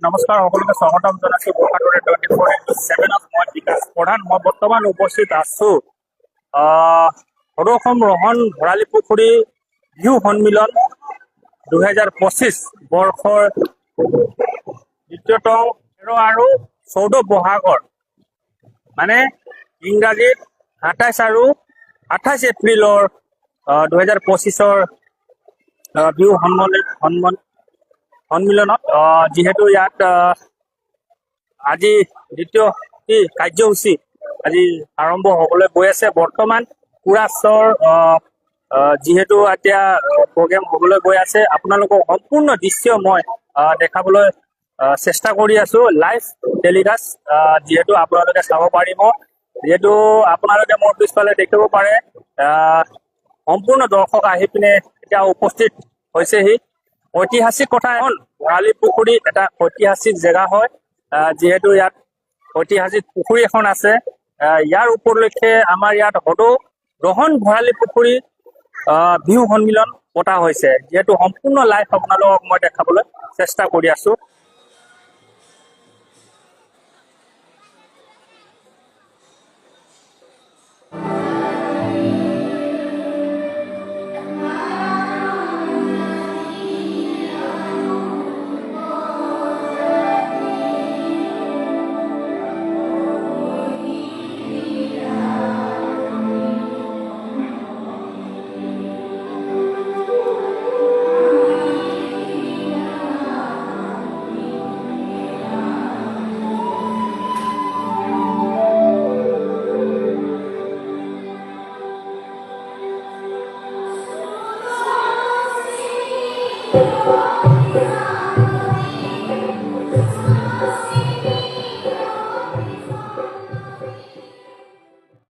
নমস্কাৰ সকলোকে স্বাগতম জনাইছো বৰষাটোৰে 24/7 মই বিকাশ প্ৰধান। মই বৰ্তমান উপস্থিত আছো সদৌ অসম ৰহন ভৰালী পুখুৰী বিহু সন্মিলন 2025 বৰ্ষৰ দ্বিতীয়তম 13 আৰু 14 বহাগৰ মানে ইংৰাজীত 27 আৰু 28 এপ্ৰিলৰ 2025 বিহু সন্মিলনত যিহেতু ইয়াত আজি দ্বিতীয় কাৰ্যসূচী আজি আৰম্ভ হবলৈ গৈ আছে। বৰ্তমান কুৰাছৰ যিহেতু এতিয়া প্ৰগ্ৰেম হবলৈ গৈ আছে, আপোনালোকক সম্পূৰ্ণ দৃশ্য মই দেখাবলৈ চেষ্টা কৰি আছো। লাইভ টেলিকাষ্ট যিহেতু আপোনালোকে চাব পাৰিব। যিহেতু আপোনালোকে মোৰ পিছফালে দেখিব পাৰে সম্পূৰ্ণ দৰ্শক আহি পিনে এতিয়া উপস্থিত হৈছেহি। ঐতিহাসিক কথা এখন ভৰালী পুখুৰী এটা ঐতিহাসিক জেগা হয়, যিহেতু ইয়াত ঐতিহাসিক পুখুৰী এখন আছে। ইয়াৰ উপলক্ষে আমাৰ ইয়াত সদৌ ৰহন ভৰালী পুখুৰী বিহু সন্মিলন পতা হৈছে, যিহেতু সম্পূৰ্ণ লাইভ আপোনালোকক মই দেখাবলৈ চেষ্টা কৰি আছো।